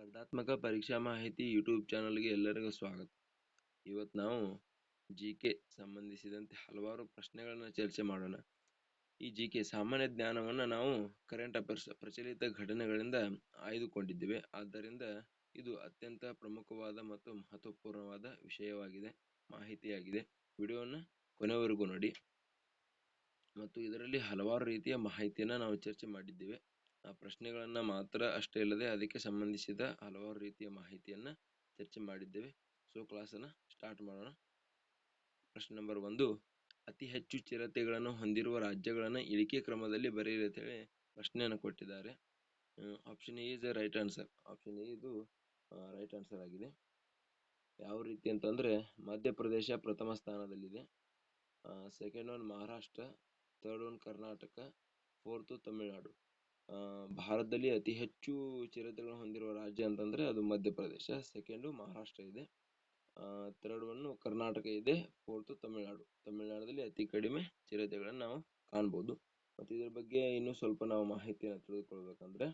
ಸ್ಪರ್ಧಾತ್ಮಕ ಪರೀಕ್ಷಾ ಮಾಹಿತಿ ಯೂಟ್ಯೂಬ್ ಚಾನಲ್ಗೆ ಎಲ್ಲರಿಗೂ ಸ್ವಾಗತ. ಇವತ್ತು ನಾವು ಜಿಕೆ ಸಂಬಂಧಿಸಿದಂತೆ ಹಲವಾರು ಪ್ರಶ್ನೆಗಳನ್ನು ಚರ್ಚೆ ಮಾಡೋಣ. ಈ ಜಿಕೆ ಸಾಮಾನ್ಯ ಜ್ಞಾನವನ್ನು ನಾವು ಕರೆಂಟ್ ಅಫೇರ್ಸ್ ಪ್ರಚಲಿತ ಘಟನೆಗಳಿಂದ ಆಯ್ದುಕೊಂಡಿದ್ದೇವೆ. ಆದ್ದರಿಂದ ಇದು ಅತ್ಯಂತ ಪ್ರಮುಖವಾದ ಮತ್ತು ಮಹತ್ವಪೂರ್ಣವಾದ ವಿಷಯವಾಗಿದೆ, ಮಾಹಿತಿಯಾಗಿದೆ. ವಿಡಿಯೋವನ್ನು ಕೊನೆವರೆಗೂ ನೋಡಿ ಮತ್ತು ಇದರಲ್ಲಿ ಹಲವಾರು ರೀತಿಯ ಮಾಹಿತಿಯನ್ನು ನಾವು ಚರ್ಚೆ ಮಾಡಿದ್ದೇವೆ. ಆ ಪ್ರಶ್ನೆಗಳನ್ನು ಮಾತ್ರ ಅಷ್ಟೇ ಅಲ್ಲದೆ ಅದಕ್ಕೆ ಸಂಬಂಧಿಸಿದ ಹಲವಾರು ರೀತಿಯ ಮಾಹಿತಿಯನ್ನು ಚರ್ಚೆ ಮಾಡಿದ್ದೇವೆ. ಸೊ ಕ್ಲಾಸನ್ನು ಸ್ಟಾರ್ಟ್ ಮಾಡೋಣ. ಪ್ರಶ್ನೆ ನಂಬರ್ 1, ಅತಿ ಹೆಚ್ಚು ಚಿರತೆಗಳನ್ನು ಹೊಂದಿರುವ ರಾಜ್ಯಗಳನ್ನು ಇಳಿಕೆ ಕ್ರಮದಲ್ಲಿ ಬರೆಯಿರಿ ಅಂತೇಳಿ ಪ್ರಶ್ನೆಯನ್ನು ಕೊಟ್ಟಿದ್ದಾರೆ. Option A is right answer. Option A ಇದು ರೈಟ್ ಆನ್ಸರ್ ಆಗಿದೆ. ಯಾವ ರೀತಿ ಅಂತಂದರೆ ಮಧ್ಯಪ್ರದೇಶ ಪ್ರಥಮ ಸ್ಥಾನದಲ್ಲಿದೆ, second one Maharashtra, third one Karnataka, fourth Tamil Nadu. ಭಾರತದಲ್ಲಿ ಅತಿ ಹೆಚ್ಚು ಚಿರತೆಗಳನ್ನು ಹೊಂದಿರುವ ರಾಜ್ಯ ಅಂತಂದರೆ ಅದು ಮಧ್ಯಪ್ರದೇಶ, ಸೆಕೆಂಡು ಮಹಾರಾಷ್ಟ್ರ ಇದೆ, ಥರ್ಡ್ ಒನ್ನು ಕರ್ನಾಟಕ ಇದೆ, ಫೋರ್ತು ತಮಿಳುನಾಡು. ತಮಿಳುನಾಡಲ್ಲಿ ಅತಿ ಕಡಿಮೆ ಚಿರತೆಗಳನ್ನು ನಾವು ಕಾಣ್ಬೋದು. ಮತ್ತು ಇದ್ರ ಬಗ್ಗೆ ಇನ್ನೂ ಸ್ವಲ್ಪ ನಾವು ಮಾಹಿತಿಯನ್ನು ತಿಳಿದುಕೊಳ್ಬೇಕಂದ್ರೆ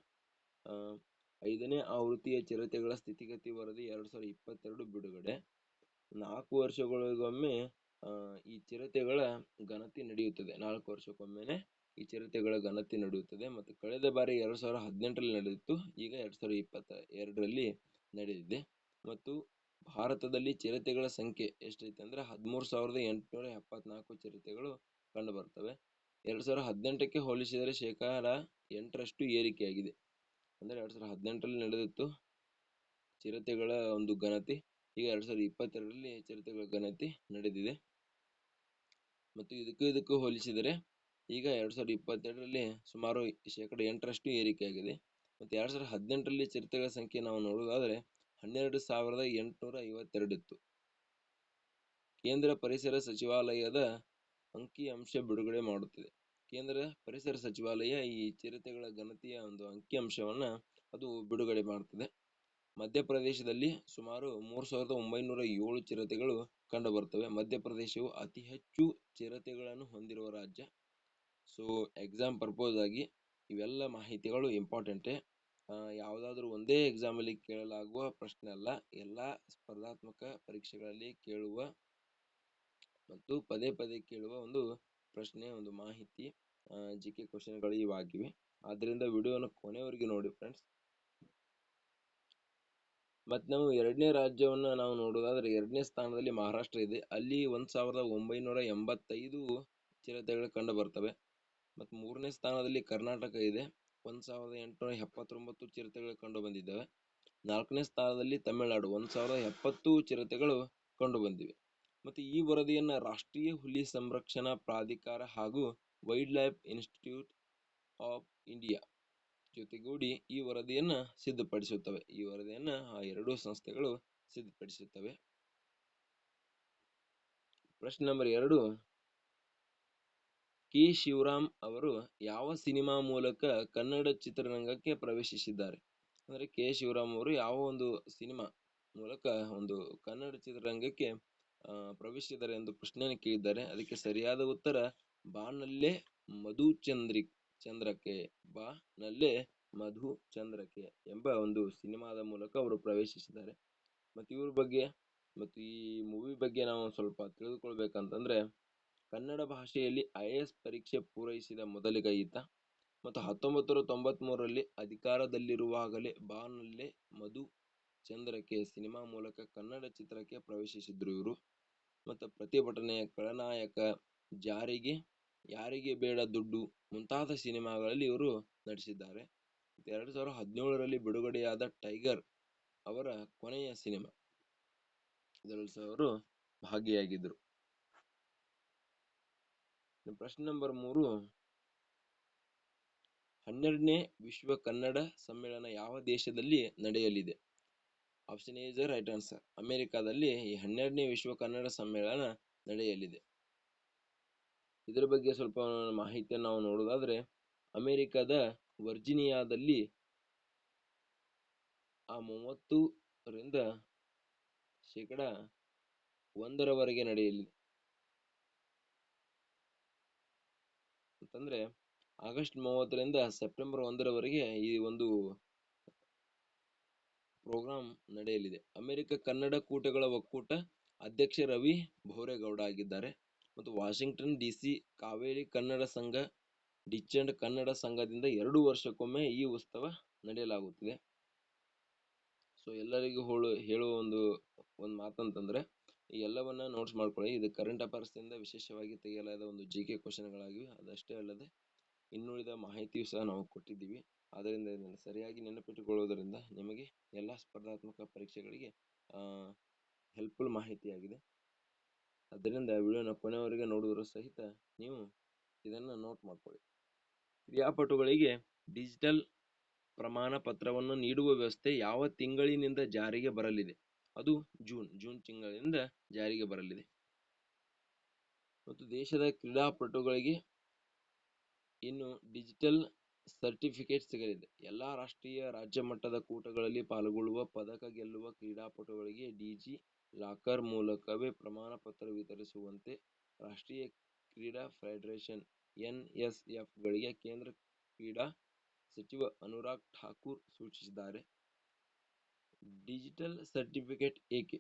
5ನೇ ಆವೃತ್ತಿಯ ಚಿರತೆಗಳ ಸ್ಥಿತಿಗತಿ ವರದಿ 2022 ಬಿಡುಗಡೆ. 4 ವರ್ಷಗಳಿಗೊಮ್ಮೆ ಈ ಚಿರತೆಗಳ ಗಣತಿ ನಡೆಯುತ್ತದೆ. 4 ವರ್ಷಕ್ಕೊಮ್ಮೆನೆ ಈ ಚಿರತೆಗಳ ಗಣತಿ ನಡೆಯುತ್ತದೆ. ಮತ್ತು ಕಳೆದ ಬಾರಿ 2018ರಲ್ಲಿ ನಡೆದಿತ್ತು, ಈಗ 2022ರಲ್ಲಿ ನಡೆದಿದೆ. ಮತ್ತು ಭಾರತದಲ್ಲಿ ಚಿರತೆಗಳ ಸಂಖ್ಯೆ ಎಷ್ಟೈತೆ ಅಂದರೆ 13,874 ಚಿರತೆಗಳು ಕಂಡು ಬರ್ತವೆ. 2018ಕ್ಕೆ ಹೋಲಿಸಿದರೆ ಶೇಕಡ 8ರಷ್ಟು ಏರಿಕೆಯಾಗಿದೆ. ಅಂದರೆ 2018ರಲ್ಲಿ ನಡೆದಿತ್ತು ಚಿರತೆಗಳ ಒಂದು ಗಣತಿ, ಈಗ 2022ರಲ್ಲಿ ಚಿರತೆಗಳ ಗಣತಿ ನಡೆದಿದೆ. ಮತ್ತು ಇದಕ್ಕೂ ಹೋಲಿಸಿದರೆ ಈಗ 2022ರಲ್ಲಿ ಸುಮಾರು ಶೇಕಡ 8ರಷ್ಟು ಏರಿಕೆಯಾಗಿದೆ. ಮತ್ತು 2018ರಲ್ಲಿ ಚಿರತೆಗಳ ಸಂಖ್ಯೆ ನಾವು ನೋಡುವುದಾದರೆ 12,852 ಇತ್ತು. ಕೇಂದ್ರ ಪರಿಸರ ಸಚಿವಾಲಯದ ಅಂಕಿಅಂಶ ಬಿಡುಗಡೆ ಮಾಡುತ್ತಿದೆ. ಕೇಂದ್ರ ಪರಿಸರ ಸಚಿವಾಲಯ ಈ ಚಿರತೆಗಳ ಗಣತಿಯ ಒಂದು ಅಂಕಿಅಂಶವನ್ನು ಅದು ಬಿಡುಗಡೆ ಮಾಡುತ್ತದೆ. ಮಧ್ಯಪ್ರದೇಶದಲ್ಲಿ ಸುಮಾರು 3,907 ಚಿರತೆಗಳು ಕಂಡುಬರ್ತವೆ. ಮಧ್ಯಪ್ರದೇಶವು ಅತಿ ಹೆಚ್ಚು ಚಿರತೆಗಳನ್ನು ಹೊಂದಿರುವ ರಾಜ್ಯ. ಸೊ ಎಕ್ಸಾಮ್ ಪರ್ಪೋಸ್ ಆಗಿ ಇವೆಲ್ಲ ಮಾಹಿತಿಗಳು ಇಂಪಾರ್ಟೆಂಟೇ. ಯಾವುದಾದ್ರೂ ಒಂದೇ ಎಕ್ಸಾಮಲ್ಲಿ ಕೇಳಲಾಗುವ ಪ್ರಶ್ನೆ ಅಲ್ಲ, ಎಲ್ಲ ಸ್ಪರ್ಧಾತ್ಮಕ ಪರೀಕ್ಷೆಗಳಲ್ಲಿ ಕೇಳುವ ಮತ್ತು ಪದೇ ಪದೇ ಕೇಳುವ ಒಂದು ಪ್ರಶ್ನೆ, ಒಂದು ಮಾಹಿತಿ, ಜಿಕೆ ಕ್ವಶನ್ಗಳು ಇವಾಗಿವೆ. ಆದ್ದರಿಂದ ವಿಡಿಯೋನ ಕೊನೆವರೆಗೆ ನೋಡಿ ಫ್ರೆಂಡ್ಸ್. ಮತ್ತು ನಾವು 2ನೇ ರಾಜ್ಯವನ್ನು ನಾವು ನೋಡೋದಾದರೆ 2ನೇ ಸ್ಥಾನದಲ್ಲಿ ಮಹಾರಾಷ್ಟ್ರ ಇದೆ. ಅಲ್ಲಿ 1,985 ಚಿರತೆಗಳು ಕಂಡು ಬರ್ತವೆ. ಮತ್ತು 3ನೇ ಸ್ಥಾನದಲ್ಲಿ ಕರ್ನಾಟಕ ಇದೆ, 1,879 ಚಿರತೆಗಳು ಕಂಡು ಬಂದಿದ್ದಾವೆ. 4ನೇ ಸ್ಥಾನದಲ್ಲಿ ತಮಿಳುನಾಡು 1,070 ಚಿರತೆಗಳು ಕಂಡು ಬಂದಿವೆ. ಮತ್ತು ಈ ವರದಿಯನ್ನು ರಾಷ್ಟ್ರೀಯ ಹುಲಿ ಸಂರಕ್ಷಣಾ ಪ್ರಾಧಿಕಾರ ಹಾಗೂ wild life institute of India ಜೊತೆಗೂಡಿ ಈ ವರದಿಯನ್ನು ಸಿದ್ಧಪಡಿಸುತ್ತವೆ. ಈ ವರದಿಯನ್ನು ಆ ಎರಡೂ ಸಂಸ್ಥೆಗಳು ಸಿದ್ಧಪಡಿಸುತ್ತವೆ. ಪ್ರಶ್ನೆ ನಂಬರ್ 2, ಕೆ. ಶಿವರಾಮ್ ಅವರು ಯಾವ ಸಿನಿಮಾ ಮೂಲಕ ಕನ್ನಡ ಚಿತ್ರರಂಗಕ್ಕೆ ಪ್ರವೇಶಿಸಿದ್ದಾರೆ? ಅಂದರೆ ಕೆ. ಶಿವರಾಮ್ ಅವರು ಯಾವ ಒಂದು ಸಿನಿಮಾ ಮೂಲಕ ಒಂದು ಕನ್ನಡ ಚಿತ್ರರಂಗಕ್ಕೆ ಪ್ರವೇಶಿಸಿದ್ದಾರೆ ಎಂದು ಪ್ರಶ್ನೆಯನ್ನು ಕೇಳಿದ್ದಾರೆ. ಅದಕ್ಕೆ ಸರಿಯಾದ ಉತ್ತರ ಬಾನಲ್ಲೆ ಮಧುಚಂದ್ರಕೆ, ಬಾನಲ್ಲೆ ಮಧುಚಂದ್ರಕೆ ಎಂಬ ಒಂದು ಸಿನಿಮಾದ ಮೂಲಕ ಅವರು ಪ್ರವೇಶಿಸಿದ್ದಾರೆ. ಮತ್ತು ಇವ್ರ ಬಗ್ಗೆ ಮತ್ತು ಈ ಮೂವಿ ಬಗ್ಗೆ ನಾವು ಸ್ವಲ್ಪ ತಿಳಿದುಕೊಳ್ಬೇಕಂತಂದ್ರೆ ಕನ್ನಡ ಭಾಷೆಯಲ್ಲಿ IAS ಪರೀಕ್ಷೆ ಪೂರೈಸಿದ ಮೊದಲಿಗ ಈತ. ಮತ್ತು 1993ರಲ್ಲಿ ಅಧಿಕಾರದಲ್ಲಿರುವಾಗಲೇ ಬಾನಲ್ಲೆ ಮಧುಚಂದ್ರಕೆ ಸಿನಿಮಾ ಮೂಲಕ ಕನ್ನಡ ಚಿತ್ರಕ್ಕೆ ಪ್ರವೇಶಿಸಿದ್ರು ಇವರು. ಮತ್ತು ಪ್ರತಿಭಟನೆಯ ಖಳನಾಯಕ, ಯಾರಿಗೆ ಬೇಡ ದುಡ್ಡು ಮುಂತಾದ ಸಿನಿಮಾಗಳಲ್ಲಿ ಇವರು ನಟಿಸಿದ್ದಾರೆ. 2017ರಲ್ಲಿ ಬಿಡುಗಡೆಯಾದ ಟೈಗರ್ ಅವರ ಕೊನೆಯ ಸಿನಿಮಾ, ಇದರಲ್ಲಿ ಸಹ ಅವರು ಭಾಗಿಯಾಗಿದ್ದರು. ಪ್ರಶ್ನೆ ನಂಬರ್ 3, 12ನೇ ವಿಶ್ವ ಕನ್ನಡ ಸಮ್ಮೇಳನ ಯಾವ ದೇಶದಲ್ಲಿ ನಡೆಯಲಿದೆ? Option A is right answer. ಅಮೆರಿಕಾದಲ್ಲಿ ಈ 12ನೇ ವಿಶ್ವ ಕನ್ನಡ ಸಮ್ಮೇಳನ ನಡೆಯಲಿದೆ. ಇದರ ಬಗ್ಗೆ ಸ್ವಲ್ಪ ಮಾಹಿತಿಯನ್ನು ನಾವು ನೋಡೋದಾದ್ರೆ ಅಮೆರಿಕದ ವರ್ಜಿನಿಯಾದಲ್ಲಿ 30ರಿಂದ ಶೇಕಡ 1ರವರೆಗೆ ನಡೆಯಲಿದೆ. ಅಂತಂದ್ರೆ ಆಗಸ್ಟ್ 30ರಿಂದ ಸೆಪ್ಟೆಂಬರ್ 1ರವರೆಗೆ ಈ ಒಂದು ಪ್ರೋಗ್ರಾಂ ನಡೆಯಲಿದೆ. ಅಮೆರಿಕ ಕನ್ನಡ ಕೂಟಗಳ ಒಕ್ಕೂಟ ಅಧ್ಯಕ್ಷ ರವಿ ಭೋರೇಗೌಡ ಆಗಿದ್ದಾರೆ. ಮತ್ತು ವಾಷಿಂಗ್ಟನ್ ಡಿಸಿ ಕಾವೇರಿ ಕನ್ನಡ ಸಂಘ, ಡಿಚೆಂಟ್ ಕನ್ನಡ ಸಂಘದಿಂದ 2 ವರ್ಷಕ್ಕೊಮ್ಮೆ ಈ ಉತ್ಸವ ನಡೆಯಲಾಗುತ್ತಿದೆ. ಸೊ ಎಲ್ಲರಿಗೂ ಹೇಳುವ ಒಂದು ಮಾತಂತಂದ್ರೆ ಈ ಎಲ್ಲವನ್ನ ನೋಟ್ಸ್ ಮಾಡ್ಕೊಳ್ಳಿ. ಇದು ಕರೆಂಟ್ ಅಫೇರ್ಸ್ನಿಂದ ವಿಶೇಷವಾಗಿ ತೆಗೆಯಲಾದ ಒಂದು ಜಿಕೆ ಕ್ವಶನ್ಗಳಾಗಿವೆ. ಅದಷ್ಟೇ ಅಲ್ಲದೆ ಇನ್ನುಳಿದ ಮಾಹಿತಿಯು ಸಹ ನಾವು ಕೊಟ್ಟಿದ್ದೀವಿ. ಆದ್ದರಿಂದ ಇದನ್ನು ಸರಿಯಾಗಿ ನೆನಪಿಟ್ಟುಕೊಳ್ಳುವುದರಿಂದ ನಿಮಗೆ ಎಲ್ಲ ಸ್ಪರ್ಧಾತ್ಮಕ ಪರೀಕ್ಷೆಗಳಿಗೆ ಹೆಲ್ಪ್ಫುಲ್ ಮಾಹಿತಿಯಾಗಿದೆ. ಆದ್ದರಿಂದ ವಿಡಿಯೋನ ಕೊನೆಯವರೆಗೆ ನೋಡುವುದರ ಸಹಿತ ನೀವು ಇದನ್ನು ನೋಟ್ ಮಾಡ್ಕೊಳ್ಳಿ. ಕ್ರೀಡಾಪಟುಗಳಿಗೆ ಡಿಜಿಟಲ್ ಪ್ರಮಾಣ ಪತ್ರವನ್ನು ನೀಡುವ ವ್ಯವಸ್ಥೆ ಯಾವ ತಿಂಗಳಿನಿಂದ ಜಾರಿಗೆ ಬರಲಿದೆ? ಅದು ಜೂನ್ ತಿಂಗಳಿನಿಂದ ಜಾರಿಗೆ ಬರಲಿದೆ. ಮತ್ತು ದೇಶದ ಕ್ರೀಡಾಪಟುಗಳಿಗೆ ಇನ್ನು ಡಿಜಿಟಲ್ ಸರ್ಟಿಫಿಕೇಟ್ ಸಿಗಲಿದೆ. ಎಲ್ಲಾ ರಾಷ್ಟ್ರೀಯ, ರಾಜ್ಯ ಮಟ್ಟದ ಕೂಟಗಳಲ್ಲಿ ಪಾಲ್ಗೊಳ್ಳುವ, ಪದಕ ಗೆಲ್ಲುವ ಕ್ರೀಡಾಪಟುಗಳಿಗೆ ಡಿಜಿ ಲಾಕರ್ ಮೂಲಕವೇ ಪ್ರಮಾಣ ಪತ್ರ ವಿತರಿಸುವಂತೆ ರಾಷ್ಟ್ರೀಯ ಕ್ರೀಡಾ ಫೆಡರೇಷನ್ (NSF) ಗಳಿಗೆ ಕೇಂದ್ರ ಕ್ರೀಡಾ ಸಚಿವ ಅನುರಾಗ್ ಠಾಕೂರ್ ಸೂಚಿಸಿದ್ದಾರೆ. ಡಿಜಿಟಲ್ ಸರ್ಟಿಫಿಕೇಟ್ ಏಕೆ?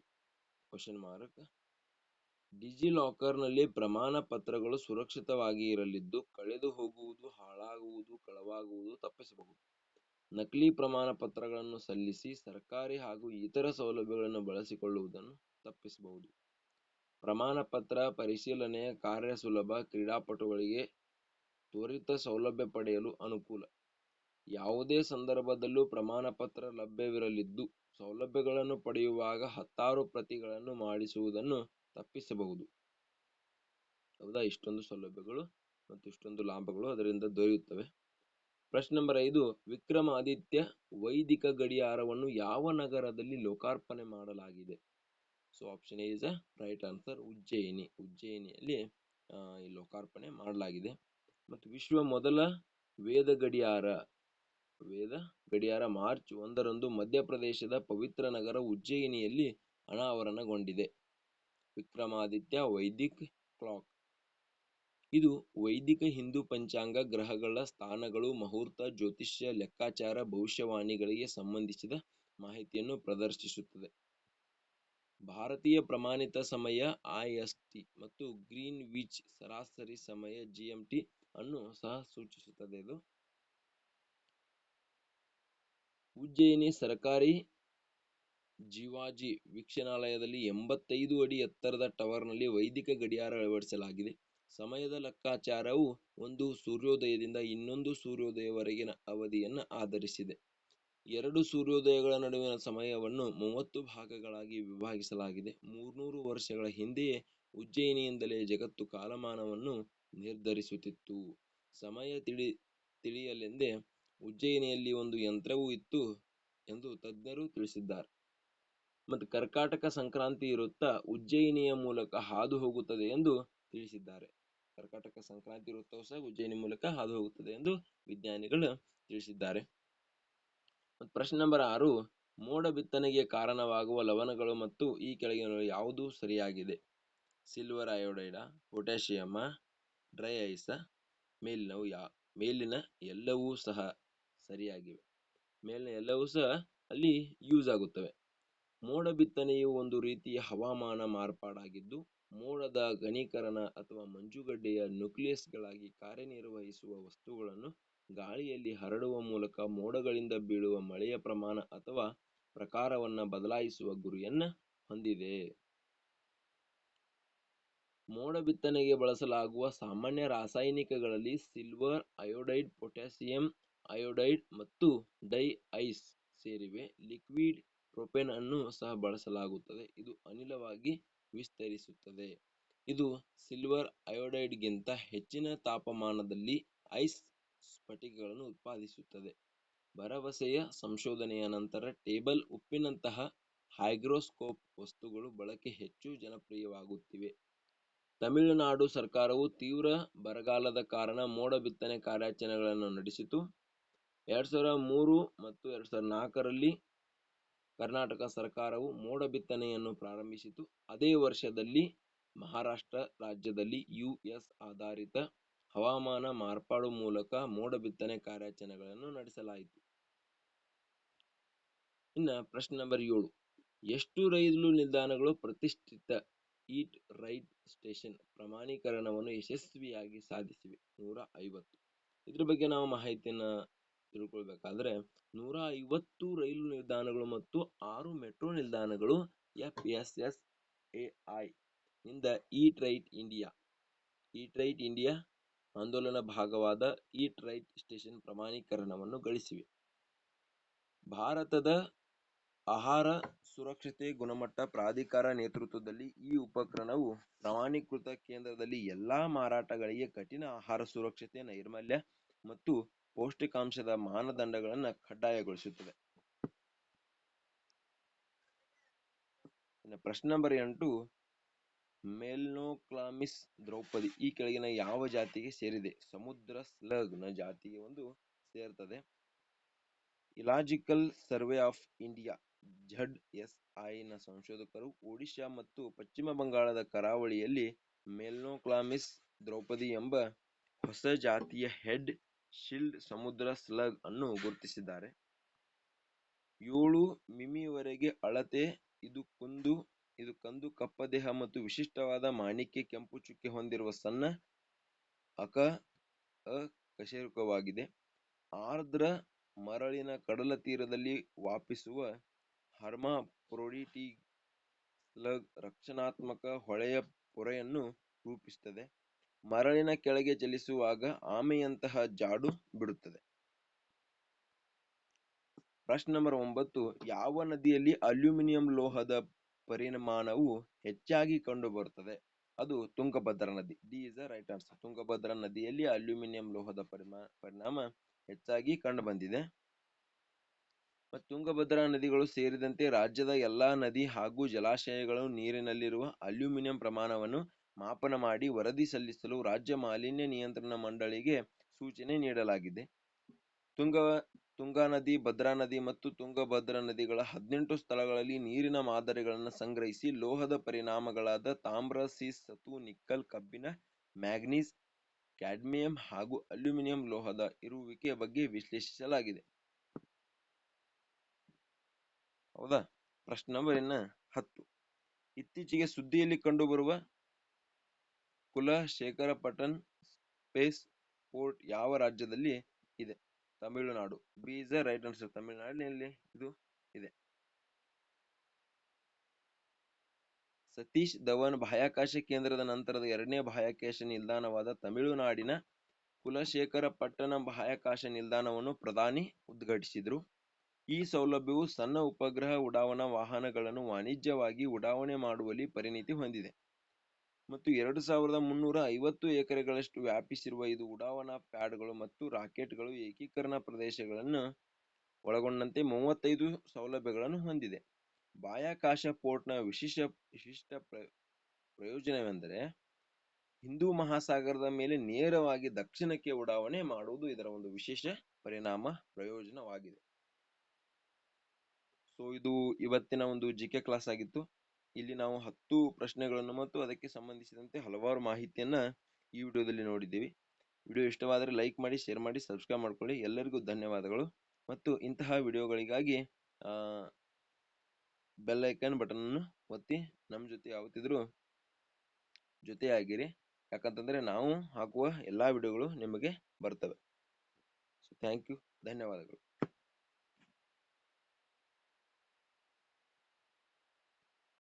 ಡಿಜಿಲಾಕರ್ನಲ್ಲಿ ಪ್ರಮಾಣ ಪತ್ರಗಳು ಸುರಕ್ಷಿತವಾಗಿ ಇರಲಿದ್ದು, ಕಳೆದು ಹೋಗುವುದು, ಹಾಳಾಗುವುದು, ಕಳವಾಗುವುದು ತಪ್ಪಿಸಬಹುದು. ನಕಲಿ ಪ್ರಮಾಣ ಪತ್ರಗಳನ್ನು ಸಲ್ಲಿಸಿ ಸರ್ಕಾರಿ ಹಾಗೂ ಇತರ ಸೌಲಭ್ಯಗಳನ್ನು ಬಳಸಿಕೊಳ್ಳುವುದನ್ನು ತಪ್ಪಿಸಬಹುದು. ಪ್ರಮಾಣ ಪತ್ರ ಪರಿಶೀಲನೆಯ ಕಾರ್ಯ ಸುಲಭ, ಕ್ರೀಡಾಪಟುಗಳಿಗೆ ತ್ವರಿತ ಸೌಲಭ್ಯ ಪಡೆಯಲು ಅನುಕೂಲ. ಯಾವುದೇ ಸಂದರ್ಭದಲ್ಲೂ ಪ್ರಮಾಣ ಪತ್ರ ಲಭ್ಯವಿರಲಿದ್ದು, ಸೌಲಭ್ಯಗಳನ್ನು ಪಡೆಯುವಾಗ ಹತ್ತಾರು ಪ್ರತಿಗಳನ್ನು ಮಾಡಿಸುವುದನ್ನು ತಪ್ಪಿಸಬಹುದು. ಹೌದಾ? ಇಷ್ಟೊಂದು ಸೌಲಭ್ಯಗಳು ಮತ್ತು ಇಷ್ಟೊಂದು ಲಾಭಗಳು ಅದರಿಂದ ದೊರೆಯುತ್ತವೆ. ಪ್ರಶ್ನೆ ನಂಬರ್ 5, ವಿಕ್ರಮಾದಿತ್ಯ ವೈದಿಕ ಗಡಿಯಾರವನ್ನು ಯಾವ ನಗರದಲ್ಲಿ ಲೋಕಾರ್ಪಣೆ ಮಾಡಲಾಗಿದೆ? So option A is right answer, ಉಜ್ಜಯಿನಿಯಲ್ಲಿ ಲೋಕಾರ್ಪಣೆ ಮಾಡಲಾಗಿದೆ. ಮತ್ತು ವಿಶ್ವ ಮೊದಲ ವೇದ ಗಡಿಯಾರ ಮಾರ್ಚ್ 1ರಂದು ಮಧ್ಯಪ್ರದೇಶದ ಪವಿತ್ರ ನಗರ ಉಜ್ಜಯಿನಿಯಲ್ಲಿ ಅನಾವರಣಗೊಂಡಿದೆ. ವಿಕ್ರಮಾದಿತ್ಯ ವೈದಿಕ್ ಕ್ಲಾಕ್. ಇದು ವೈದಿಕ ಹಿಂದೂ ಪಂಚಾಂಗ, ಗ್ರಹಗಳ ಸ್ಥಾನಗಳು, ಮುಹೂರ್ತ, ಜ್ಯೋತಿಷ್ಯ, ಲೆಕ್ಕಾಚಾರ, ಭವಿಷ್ಯವಾಣಿಗಳಿಗೆ ಸಂಬಂಧಿಸಿದ ಮಾಹಿತಿಯನ್ನು ಪ್ರದರ್ಶಿಸುತ್ತದೆ. ಭಾರತೀಯ ಪ್ರಮಾಣಿತ ಸಮಯ IST ಮತ್ತು ಗ್ರೀನ್ ವಿಚ್ ಸರಾಸರಿ ಸಮಯ GMT ಅನ್ನು ಸಹ ಸೂಚಿಸುತ್ತದೆ. ಇದು ಉಜ್ಜಯಿನಿ ಸರ್ಕಾರಿ ಜೀವಾಜಿ ವೀಕ್ಷಣಾಲಯದಲ್ಲಿ 85 ಅಡಿ ಎತ್ತರದ ಟವರ್ನಲ್ಲಿ ವೈದಿಕ ಗಡಿಯಾರ ಅಳವಡಿಸಲಾಗಿದೆ. ಸಮಯದ ಲೆಕ್ಕಾಚಾರವು ಒಂದು ಸೂರ್ಯೋದಯದಿಂದ ಇನ್ನೊಂದು ಸೂರ್ಯೋದಯವರೆಗಿನ ಅವಧಿಯನ್ನು ಆಧರಿಸಿದೆ. 2 ಸೂರ್ಯೋದಯಗಳ ನಡುವಿನ ಸಮಯವನ್ನು 30 ಭಾಗಗಳಾಗಿ ವಿಭಾಗಿಸಲಾಗಿದೆ. 300 ವರ್ಷಗಳ ಹಿಂದೆಯೇ ಉಜ್ಜಯಿನಿಯಿಂದಲೇ ಜಗತ್ತು ಕಾಲಮಾನವನ್ನು ನಿರ್ಧರಿಸುತ್ತಿತ್ತು. ಸಮಯ ತಿಳಿಯಲೆಂದೇ ಉಜ್ಜಯಿನಿಯಲ್ಲಿ ಒಂದು ಯಂತ್ರವೂ ಇತ್ತು ಎಂದು ತಜ್ಞರು ತಿಳಿಸಿದ್ದಾರೆ. ಮತ್ತು ಕರ್ಕಾಟಕ ಸಂಕ್ರಾಂತಿ ವೃತ್ತ ಉಜ್ಜಯಿನಿಯ ಮೂಲಕ ಹಾದು ಹೋಗುತ್ತದೆ ಎಂದು ತಿಳಿಸಿದ್ದಾರೆ. ಕರ್ಕಾಟಕ ಸಂಕ್ರಾಂತಿ ವೃತ್ತವು ಸಹ ಉಜ್ಜಯಿನಿ ಮೂಲಕ ಹಾದು ಹೋಗುತ್ತದೆ ಎಂದು ವಿಜ್ಞಾನಿಗಳು ತಿಳಿಸಿದ್ದಾರೆ. ಪ್ರಶ್ನೆ ನಂಬರ್ 6, ಮೋಡ ಬಿತ್ತನೆಗೆ ಕಾರಣವಾಗುವ ಲವಣಗಳು ಮತ್ತು ಈ ಕೆಳಗಿನ ಯಾವುದು ಸರಿಯಾಗಿದೆ? Silver iodide, potassium, dry ice? ಮೇಲಿನ ಎಲ್ಲವೂ ಸಹ ಸರಿಯಾಗಿವೆ. ಮೇಲಿನ ಎಲ್ಲವೂ ಸಹ ಅಲ್ಲಿ ಯೂಸ್ ಆಗುತ್ತವೆ. ಮೋಡ ಬಿತ್ತನೆಯು ಒಂದು ರೀತಿಯ ಹವಾಮಾನ ಮಾರ್ಪಾಡಾಗಿದ್ದು, ಮೋಡದ ಘನೀಕರಣ ಅಥವಾ ಮಂಜುಗಡ್ಡೆಯ ನ್ಯೂಕ್ಲಿಯಸ್ಗಳಾಗಿ ಕಾರ್ಯನಿರ್ವಹಿಸುವ ವಸ್ತುಗಳನ್ನು ಗಾಳಿಯಲ್ಲಿ ಹರಡುವ ಮೂಲಕ ಮೋಡಗಳಿಂದ ಬೀಳುವ ಮಳೆಯ ಪ್ರಮಾಣ ಅಥವಾ ಪ್ರಕಾರವನ್ನು ಬದಲಾಯಿಸುವ ಗುರಿಯನ್ನು ಹೊಂದಿದೆ. ಮೋಡ ಬಿತ್ತನೆಗೆ ಬಳಸಲಾಗುವ ಸಾಮಾನ್ಯ ರಾಸಾಯನಿಕಗಳಲ್ಲಿ ಸಿಲ್ವರ್ ಅಯೋಡೈಡ್, ಪೊಟ್ಯಾಸಿಯಂ ಅಯೋಡೈಡ್ ಮತ್ತು ಡೈ ಐಸ್ ಸೇರಿವೆ. ಲಿಕ್ವಿಡ್ ಪ್ರೊಪೇನ್ ಅನ್ನು ಸಹ ಬಳಸಲಾಗುತ್ತದೆ. ಇದು ಅನಿಲವಾಗಿ ವಿಸ್ತರಿಸುತ್ತದೆ. ಇದು ಸಿಲ್ವರ್ ಅಯೋಡೈಡ್ಗಿಂತ ಹೆಚ್ಚಿನ ತಾಪಮಾನದಲ್ಲಿ ಐಸ್ ಸ್ಫಟಿಕಗಳನ್ನು ಉತ್ಪಾದಿಸುತ್ತದೆ. ಭರವಸೆಯ ಸಂಶೋಧನೆಯ ನಂತರ ಟೇಬಲ್ ಉಪ್ಪಿನಂತಹ ಹೈಗ್ರೋಸ್ಕೋಪ್ ವಸ್ತುಗಳು ಬಳಕೆ ಹೆಚ್ಚು ಜನಪ್ರಿಯವಾಗುತ್ತಿವೆ. ತಮಿಳುನಾಡು ಸರ್ಕಾರವು ತೀವ್ರ ಬರಗಾಲದ ಕಾರಣ ಮೋಡ ಬಿತ್ತನೆ ಕಾರ್ಯಾಚರಣೆಗಳನ್ನು ನಡೆಸಿತು. 2003 ಮತ್ತು 2004ರಲ್ಲಿ ಕರ್ನಾಟಕ ಸರ್ಕಾರವು ಮೋಡ ಬಿತ್ತನೆಯನ್ನು ಪ್ರಾರಂಭಿಸಿತು. ಅದೇ ವರ್ಷದಲ್ಲಿ ಮಹಾರಾಷ್ಟ್ರ ರಾಜ್ಯದಲ್ಲಿ US ಆಧಾರಿತ ಹವಾಮಾನ ಮಾರ್ಪಾಡು ಮೂಲಕ ಮೋಡ ಬಿತ್ತನೆ ಕಾರ್ಯಾಚರಣೆಗಳನ್ನು ನಡೆಸಲಾಯಿತು. ಇನ್ನು ಪ್ರಶ್ನೆ ನಂಬರ್ 7. ಎಷ್ಟು ರೈಲು ನಿಲ್ದಾಣಗಳು ಪ್ರತಿಷ್ಠಿತ ಈಟ್ ರೈಟ್ ಸ್ಟೇಷನ್ ಪ್ರಮಾಣೀಕರಣವನ್ನು ಯಶಸ್ವಿಯಾಗಿ ಸಾಧಿಸಿವೆ? 150. ಇದ್ರ ಬಗ್ಗೆ ನಾವು ಮಾಹಿತಿಯನ್ನ ತಿಳ್ಕೊಳ್ಬೇಕಾದ್ರೆ 150 ರೈಲು ನಿಲ್ದಾಣಗಳು ಮತ್ತು 6 ಮೆಟ್ರೋ ನಿಲ್ದಾಣಗಳು FSSAI ನಿಂದ ಈಟ್ ರೈಟ್ ಇಂಡಿಯಾ ಆಂದೋಲನ ಭಾಗವಾದ ಈಟ್ ರೈಟ್ ಸ್ಟೇಷನ್ ಪ್ರಮಾಣೀಕರಣವನ್ನು ಗಳಿಸಿವೆ. ಭಾರತದ ಆಹಾರ ಸುರಕ್ಷತೆ ಗುಣಮಟ್ಟ ಪ್ರಾಧಿಕಾರ ನೇತೃತ್ವದಲ್ಲಿ ಈ ಉಪಕ್ರಮವು ಪ್ರಮಾಣೀಕೃತ ಕೇಂದ್ರದಲ್ಲಿ ಎಲ್ಲಾ ಮಾರಾಟಗಳಿಗೆ ಕಠಿಣ ಆಹಾರ ಸುರಕ್ಷತೆ, ನೈರ್ಮಲ್ಯ ಮತ್ತು ಪೌಷ್ಟಿಕಾಂಶದ ಮಾನದಂಡಗಳನ್ನು ಕಡ್ಡಾಯಗೊಳಿಸುತ್ತದೆ. ಇನ್ನು ಪ್ರಶ್ನೆ ನಂಬರ್ 8. ಮೆಲ್ನೋಕ್ಲಾಮಿಸ್ ದ್ರೌಪದಿ ಈ ಕೆಳಗಿನ ಯಾವ ಜಾತಿಗೆ ಸೇರಿದೆ? ಸಮುದ್ರ ಸ್ಲಗ್ ನ ಜಾತಿಗೆ ಸೇರ್ತದೆ. ಇಲಾಜಿಕಲ್ ಸರ್ವೆ ಆಫ್ ಇಂಡಿಯಾ ZSI ನ ಸಂಶೋಧಕರು ಒಡಿಶಾ ಮತ್ತು ಪಶ್ಚಿಮ ಬಂಗಾಳದ ಕರಾವಳಿಯಲ್ಲಿ ಮೆಲ್ನೋಕ್ಲಾಮಿಸ್ ದ್ರೌಪದಿ ಎಂಬ ಹೊಸ ಜಾತಿಯ ಹೆಡ್ ಶೀಲ್ಡ್ ಸಮುದ್ರ ಸ್ಲಗ್ ಅನ್ನು ಗುರುತಿಸಿದ್ದಾರೆ. 7 ಮಿಮೀವರೆಗೆ ಅಳತೆ. ಇದು ಕಂದು ಕಪ್ಪದೇಹ ಮತ್ತು ವಿಶಿಷ್ಟವಾದ ಮಾಣಿಕ್ಯ ಕೆಂಪು ಚುಕ್ಕೆ ಹೊಂದಿರುವ ಸಣ್ಣ ಅಕಶೇರುಕವಾಗಿದೆ. ಆರ್ದ್ರ ಮರಳಿನ ಕಡಲ ತೀರದಲ್ಲಿ ವಾಪಿಸುವ ಹರ್ಮಾಫ್ರೋಡಿಟಿಕ್ ಸ್ಲಗ್ ರಕ್ಷಣಾತ್ಮಕ ಹೊಳೆಯ ಪೊರೆಯನ್ನು ರೂಪಿಸುತ್ತದೆ. ಮರಳಿನ ಕೆಳಗೆ ಚಲಿಸುವಾಗ ಆಮೆಯಂತಹ ಜಾಡು ಬಿಡುತ್ತದೆ. ಪ್ರಶ್ನೆ ನಂಬರ್ 9. ಯಾವ ನದಿಯಲ್ಲಿ ಅಲ್ಯೂಮಿನಿಯಂ ಲೋಹದ ಪರಿಮಾಣವು ಹೆಚ್ಚಾಗಿ ಕಂಡುಬರುತ್ತದೆ? ಅದು ತುಂಗಭದ್ರಾ ನದಿ. D is the right answer. Tungabhadra ನದಿಯಲ್ಲಿ ಅಲ್ಯೂಮಿನಿಯಂ ಲೋಹದ ಪರಿಣಾಮ ಹೆಚ್ಚಾಗಿ ಕಂಡುಬಂದಿದೆ. ಮತ್ತು ತುಂಗಭದ್ರಾ ನದಿಗಳು ಸೇರಿದಂತೆ ರಾಜ್ಯದ ಎಲ್ಲಾ ನದಿ ಹಾಗೂ ಜಲಾಶಯಗಳು ನೀರಿನಲ್ಲಿರುವ ಅಲ್ಯೂಮಿನಿಯಂ ಪ್ರಮಾಣವನ್ನು ಮಾಪನ ಮಾಡಿ ವರದಿ ಸಲ್ಲಿಸಲು ರಾಜ್ಯ ಮಾಲಿನ್ಯ ನಿಯಂತ್ರಣ ಮಂಡಳಿಗೆ ಸೂಚನೆ ನೀಡಲಾಗಿದೆ. ತುಂಗಾ ನದಿ, ಭದ್ರಾ ನದಿ ಮತ್ತು ತುಂಗಭದ್ರಾ ನದಿಗಳ 18 ಸ್ಥಳಗಳಲ್ಲಿ ನೀರಿನ ಮಾದರಿಗಳನ್ನು ಸಂಗ್ರಹಿಸಿ ಲೋಹದ ಪರಿಮಾಣಗಳಾದ ತಾಮ್ರ, ಸೀಸ್, ಸತು, ನಿಕ್ಕಲ್, ಕಬ್ಬಿಣ, ಮ್ಯಾಂಗನೀಸ್, ಕ್ಯಾಡ್ಮಿಯಂ ಹಾಗೂ ಅಲ್ಯೂಮಿನಿಯಂ ಲೋಹದ ಇರುವಿಕೆಯ ಬಗ್ಗೆ ವಿಶ್ಲೇಷಿಸಲಾಗಿದೆ. ಹೌದಾ? ಪ್ರಶ್ನೆ ನಂಬರ್ 10. ಇತ್ತೀಚೆಗೆ ಸುದ್ದಿಯಲ್ಲಿ ಕಂಡುಬರುವ ಕುಲಶೇಖರಪಟ್ಟಣಂ ಸ್ಪೇಸ್ ಪೋರ್ಟ್ ಯಾವ ರಾಜ್ಯದಲ್ಲಿ ಇದೆ? Tamil Nadu. B is the right answer. ತಮಿಳುನಾಡಿನಲ್ಲಿ ಇದು ಇದೆ. ಸತೀಶ್ ಧವನ್ ಬಾಹ್ಯಾಕಾಶ ಕೇಂದ್ರದ ನಂತರದ ಎರಡನೇ ಬಾಹ್ಯಾಕಾಶ ನಿಲ್ದಾಣವಾದ ತಮಿಳುನಾಡಿನ ಕುಲಶೇಖರಪಟ್ಟಣಂ ಬಾಹ್ಯಾಕಾಶ ನಿಲ್ದಾಣವನ್ನು ಪ್ರಧಾನಿ ಉದ್ಘಾಟಿಸಿದರು. ಈ ಸೌಲಭ್ಯವು ಸಣ್ಣ ಉಪಗ್ರಹ ಉಡಾವಣಾ ವಾಹನಗಳನ್ನು ವಾಣಿಜ್ಯವಾಗಿ ಉಡಾವಣೆ ಮಾಡುವಲ್ಲಿ ಪರಿಣಿತಿ ಹೊಂದಿದೆ ಮತ್ತು 2350 ಎಕರೆಗಳಷ್ಟು ವ್ಯಾಪಿಸಿರುವ ಇದು ಉಡಾವಣಾ ಪ್ಯಾಡ್ಗಳು ಮತ್ತು ರಾಕೆಟ್ಗಳು ಏಕೀಕರಣ ಪ್ರದೇಶಗಳನ್ನು ಒಳಗೊಂಡಂತೆ 35 ಸೌಲಭ್ಯಗಳನ್ನು ಹೊಂದಿದೆ. ಬಾಹ್ಯಾಕಾಶ ಪೋರ್ಟ್ನ ವಿಶಿಷ್ಟ ಪ್ರಯೋಜನವೆಂದರೆ ಹಿಂದೂ ಮಹಾಸಾಗರದ ಮೇಲೆ ನೇರವಾಗಿ ದಕ್ಷಿಣಕ್ಕೆ ಉಡಾವಣೆ ಮಾಡುವುದು ಇದರ ಒಂದು ವಿಶೇಷ ಪ್ರಯೋಜನವಾಗಿದೆ. ಸೊ ಇದು ಇವತ್ತಿನ ಒಂದು ಜಿಕೆ ಕ್ಲಾಸ್ ಆಗಿತ್ತು. ಇಲ್ಲಿ ನಾವು 10 ಪ್ರಶ್ನೆಗಳನ್ನು ಮತ್ತು ಅದಕ್ಕೆ ಸಂಬಂಧಿಸಿದಂತೆ ಹಲವಾರು ಮಾಹಿತಿಯನ್ನ ಈ ವಿಡಿಯೋದಲ್ಲಿ ನೋಡಿದ್ದೀವಿ. ವಿಡಿಯೋ ಇಷ್ಟವಾದರೆ ಲೈಕ್ ಮಾಡಿ, ಶೇರ್ ಮಾಡಿ, ಸಬ್ಸ್ಕ್ರೈಬ್ ಮಾಡ್ಕೊಳ್ಳಿ. ಎಲ್ಲರಿಗೂ ಧನ್ಯವಾದಗಳು. ಮತ್ತು ಇಂತಹ ವಿಡಿಯೋಗಳಿಗಾಗಿ ಬೆಲ್ ಐಕಾನ್ ಬಟನ್ ಅನ್ನು ಒತ್ತಿ ನಮ್ಮ ಜೊತೆ ಯಾವತ್ತಿದ್ರೂ ಜೊತೆಯಾಗಿರಿ. ಯಾಕಂತಂದ್ರೆ ನಾವು ಹಾಕುವ ಎಲ್ಲಾ ವಿಡಿಯೋಗಳು ನಿಮಗೆ ಬರ್ತವೆ. So thank you. ಧನ್ಯವಾದಗಳು.